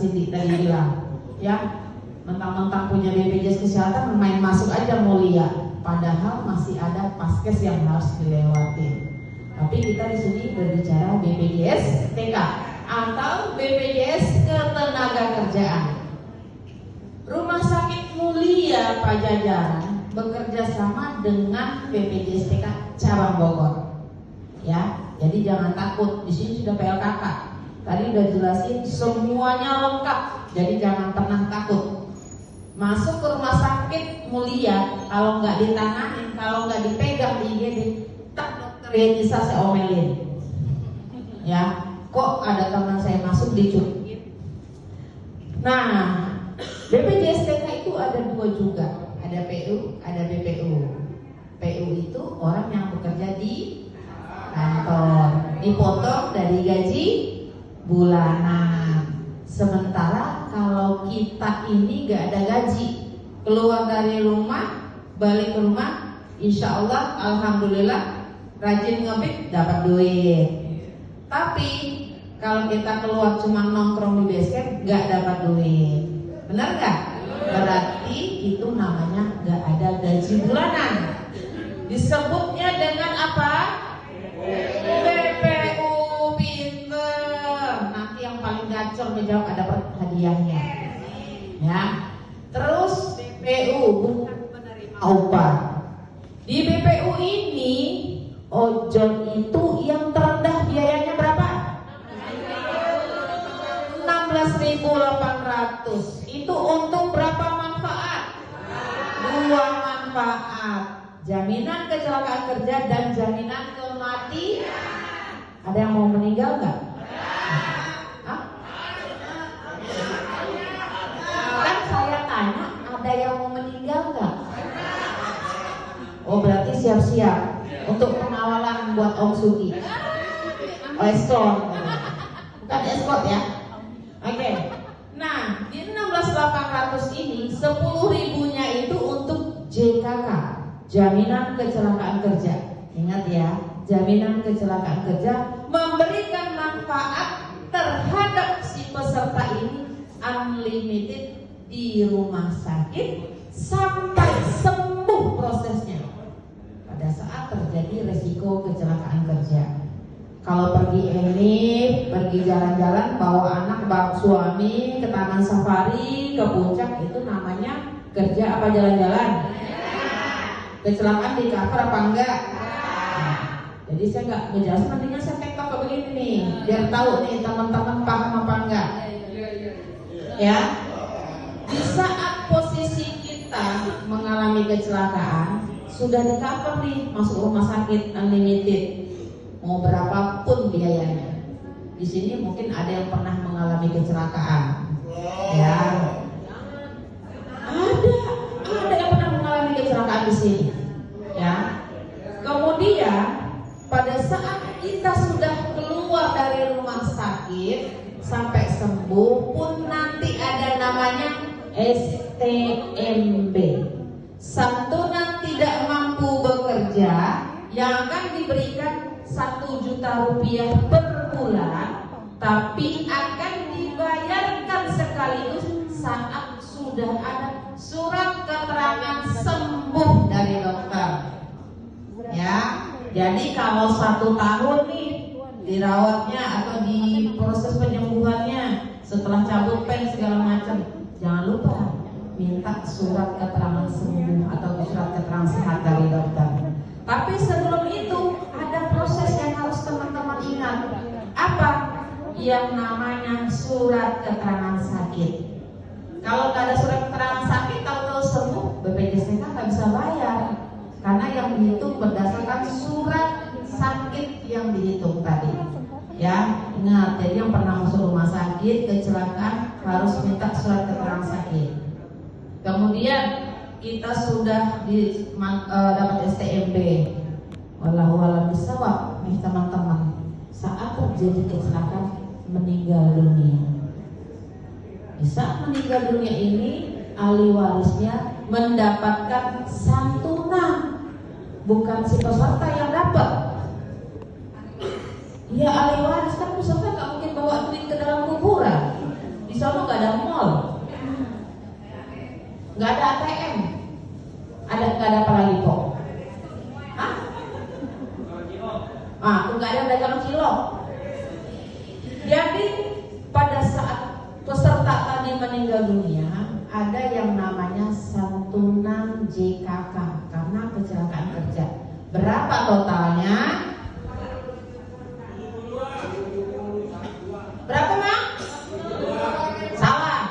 Cindy tadi bilang, ya mentang-mentang punya BPJS Kesehatan main masuk aja mulia, padahal masih ada paskes yang harus dilewati. Tapi kita di sini berbicara BPJS TK atau BPJS Ketenagakerjaan. Rumah Sakit Mulia Pajajaran bekerja sama dengan BPJS TK cabang Bogor. Ya, jadi jangan takut. Di sini sudah PLKK. Tadi udah jelasin semuanya lengkap. Jadi jangan pernah takut. Masuk ke Rumah Sakit Mulia, kalau nggak ditanganin, kalau nggak dipegang di IGD, tak dokter yang bisa saya omelin. Ya, kok ada teman saya masuk dicuekin. Nah, BPJS TK itu ada dua juga, ada PU, ada BPU. PU itu orang yang bekerja di kantor, dipotong dari gaji bulanan. Sementara kalau kita ini gak ada gaji, keluar dari rumah, balik ke rumah, insya Allah, alhamdulillah, rajin ngebit dapat duit. Tapi kalau kita keluar cuma nongkrong di basecamp, gak dapat duit. Benar gak? Berarti itu namanya gak ada gaji bulanan. Disebutnya dengan apa? BPU. Pinter. Nanti yang paling gacor menjawab ada hadiahnya. Ya. Terus BPU bukan penerima upah. Di BPU ini ojol itu yang terendah biayanya berapa? 16.800. Itu untuk berapa manfaat? 2 manfaat. Jaminan kecelakaan kerja dan jaminan kematian. Ada yang mau meninggal nggak? Hah? Kan saya tanya, ada yang mau meninggal nggak? Oh, berarti siap-siap untuk pengawalan buat Om Sugi. Escort. Bukan escort ya. Oke. Nah, di 16.800 ini 10.000-nya itu untuk JKK, jaminan kecelakaan kerja. Ingat ya, jaminan kecelakaan kerja memberikan manfaat terhadap si peserta ini unlimited di rumah sakit sampai sembuh prosesnya. Pada saat terjadi resiko kecelakaan kerja. Kalau pergi pergi jalan-jalan, bawa anak, bawa suami ke taman safari, ke puncak, itu namanya kerja apa jalan-jalan? Kecelakaan di cover apa enggak? Nah, jadi saya nggak ngejelasin, mendingan saya tektok ke begini nih, biar tahu nih teman-teman paham apa enggak. Ya, di saat posisi kita mengalami kecelakaan, sudah di cover nih, masuk rumah sakit unlimited. Mau berapapun biayanya. Di sini mungkin ada yang pernah mengalami kecelakaan. Ya. Ada yang pernah mengalami kecelakaan di sini. Ya. Kemudian pada saat kita sudah keluar dari rumah sakit sampai sembuh pun nanti ada namanya STMB. Santunan tidak mampu bekerja yang akan diberikan 1 juta rupiah per bulan, tapi akan dibayarkan sekaligus saat sudah ada surat keterangan sembuh dari dokter. Ya, jadi kalau 1 tahun nih dirawatnya atau di proses penyembuhannya setelah cabut pen segala macam, jangan lupa minta surat keterangan sembuh atau surat keterangan sehat dari dokter. Tapi sebelum itu ada proses yang harus teman-teman ingat. Apa? Yang namanya surat keterangan sakit. Kalau nggak ada surat keterangan sakit, tahu-tahu sembuh, BPJS TK nggak bisa bayar. Karena yang dihitung berdasarkan surat sakit yang dihitung tadi. Ya, ingat. Jadi yang pernah masuk rumah sakit, kecelakaan harus minta surat keterangan sakit. Kemudian kita sudah dapat STMB. Wallahu a'lam bishawab nih teman-teman. Saat terjadi kecelakaan meninggal dunia. Di saat meninggal dunia ini ahli warisnya mendapatkan santunan, bukan si peserta yang dapat. Ya ahli waris kan peserta nggak mungkin bawa duit ke dalam kuburan. Di sana nggak ada mall, nggak ada ATM, nggak ada apa lagi kok? Hah? Nggak ada dagang cilok. Jadi pada saat peserta tadi meninggal dunia, ada yang namanya santunan JKK karena kecelakaan kerja. Berapa totalnya? Berapa, Mak? Salah.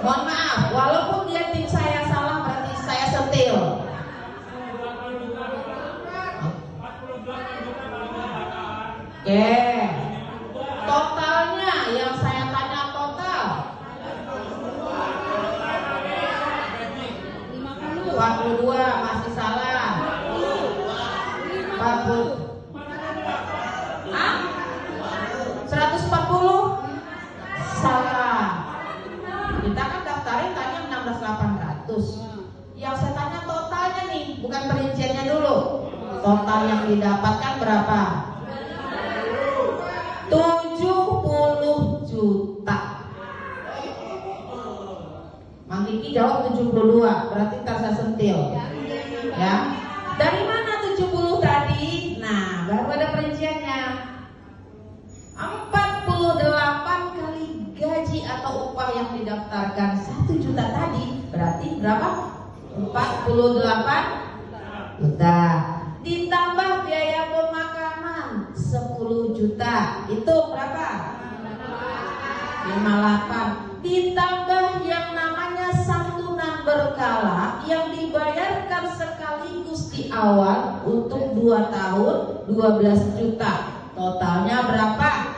Mohon maaf, walaupun dia tim saya salah, berarti saya setil. Oke. Totalnya yang saya tanya total 42, masih salah. 40. 140? Salah. Kita kan daftarin tanya 16.800. Yang saya tanya totalnya nih, bukan perinciannya dulu. Total yang didapatkan berapa? 70 juta. Mang Kiki jawab 72, berarti ntar saya sentil. Ya. Dari mana 70 tadi? Nah, baru ada perinciannya. 48 kali gaji atau upah yang didaftarkan 1 juta tadi, berarti berapa? 48 juta. Ditambah biaya pemakaman 10 juta, itu berapa? 58. Ditambah yang namanya santunan berkala yang dibayarkan sekaligus di awal untuk 2 tahun 12 juta. Totalnya berapa?